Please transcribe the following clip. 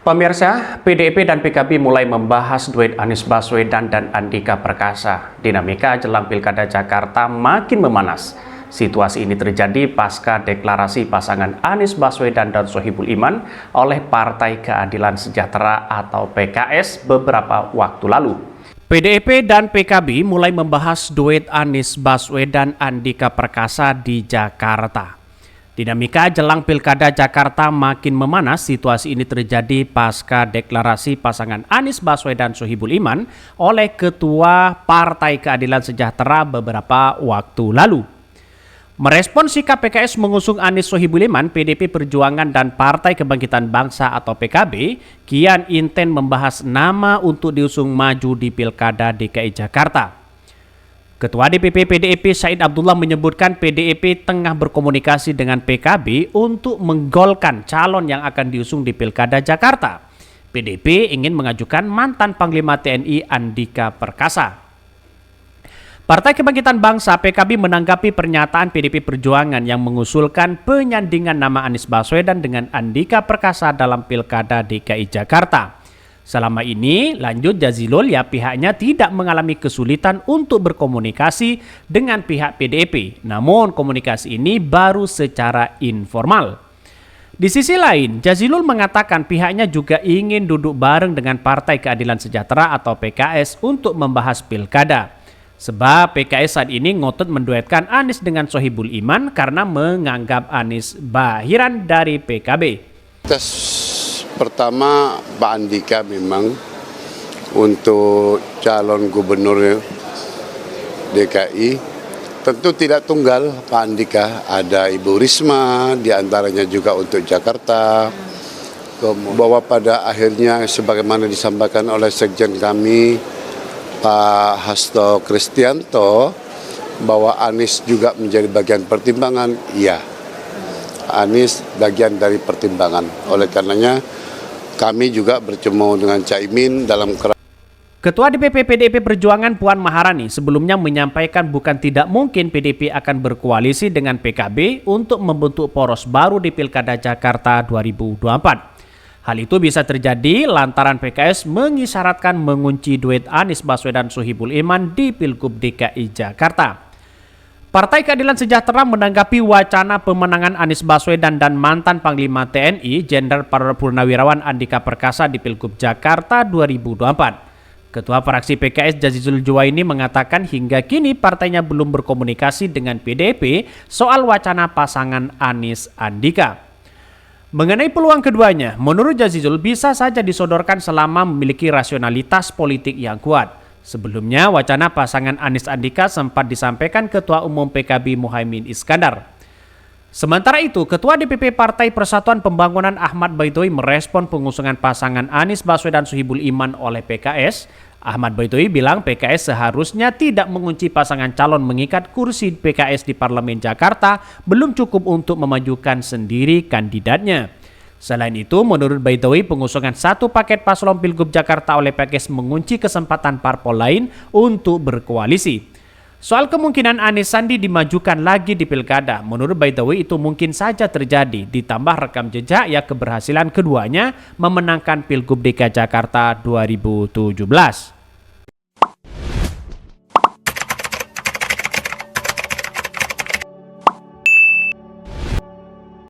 Pemirsa, PDIP dan PKB mulai membahas duet Anies Baswedan dan Andika Perkasa. Dinamika jelang Pilkada Jakarta makin memanas. Situasi ini terjadi pasca deklarasi pasangan Anies Baswedan dan Sohibul Iman oleh Partai Keadilan Sejahtera atau PKS beberapa waktu lalu. PDIP dan PKB mulai membahas duet Anies Baswedan Andika Perkasa di Jakarta. Dinamika jelang Pilkada Jakarta makin memanas. Situasi ini terjadi pasca deklarasi pasangan Anies Baswedan Sohibul Iman oleh Ketua Partai Keadilan Sejahtera beberapa waktu lalu. Merespon sikap PKS mengusung Anies Sohibul Iman, PDIP Perjuangan dan Partai Kebangkitan Bangsa atau PKB kian inten membahas nama untuk diusung maju di Pilkada DKI Jakarta. Ketua DPP PDIP Said Abdullah menyebutkan PDIP tengah berkomunikasi dengan PKB untuk menggolkan calon yang akan diusung di Pilkada Jakarta. PDIP ingin mengajukan mantan Panglima TNI Andika Perkasa. Partai Kebangkitan Bangsa PKB menanggapi pernyataan PDIP Perjuangan yang mengusulkan penyandingan nama Anies Baswedan dengan Andika Perkasa dalam Pilkada DKI Jakarta. Selama ini, lanjut Jazilul, pihaknya tidak mengalami kesulitan untuk berkomunikasi dengan pihak PDIP. Namun komunikasi ini baru secara informal. Di sisi lain, Jazilul mengatakan pihaknya juga ingin duduk bareng dengan Partai Keadilan Sejahtera atau PKS untuk membahas pilkada. Sebab PKS saat ini ngotot menduetkan Anies dengan Sohibul Iman karena menganggap Anies bahiran dari PKB. Pertama, Pak Andika memang untuk calon gubernur DKI tentu tidak tunggal Pak Andika. Ada Ibu Risma, diantaranya juga untuk Jakarta. Bahwa pada akhirnya sebagaimana disampaikan oleh Sekjen kami, Pak Hasto Kristianto, bahwa Anies juga menjadi bagian pertimbangan. Iya, Anies bagian dari pertimbangan. Oleh karenanya kami juga bertemu dengan Caimin dalam Ketua DPP PDIP Perjuangan Puan Maharani sebelumnya menyampaikan bukan tidak mungkin PDIP akan berkoalisi dengan PKB untuk membentuk poros baru di Pilkada Jakarta 2024. Hal itu bisa terjadi lantaran PKS mengisyaratkan mengunci duet Anies Baswedan Sohibul Iman di Pilgub DKI Jakarta. Partai Keadilan Sejahtera menanggapi wacana pemenangan Anies Baswedan dan mantan Panglima TNI Jenderal Purnawirawan Andika Perkasa di Pilgub Jakarta 2024. Ketua fraksi PKS Jazilul Juwaini mengatakan hingga kini partainya belum berkomunikasi dengan PDIP soal wacana pasangan Anies Andika. Mengenai peluang keduanya, menurut Jazilul bisa saja disodorkan selama memiliki rasionalitas politik yang kuat. Sebelumnya, wacana pasangan Anies Andika sempat disampaikan Ketua Umum PKB Muhaimin Iskandar. Sementara itu, Ketua DPP Partai Persatuan Pembangunan Ahmad Baidowi merespon pengusungan pasangan Anies Baswedan Sohibul Iman oleh PKS. Ahmad Baidowi bilang PKS seharusnya tidak mengunci pasangan calon mengikat kursi PKS di Parlemen Jakarta belum cukup untuk memajukan sendiri kandidatnya. Selain itu, menurut Baidowi, pengusungan satu paket paslon Pilgub Jakarta oleh PKS mengunci kesempatan parpol lain untuk berkoalisi. Soal kemungkinan Anies Sandi dimajukan lagi di Pilkada, menurut Baidowi itu mungkin saja terjadi, ditambah rekam jejak keberhasilan keduanya memenangkan Pilgub DKI Jakarta 2017.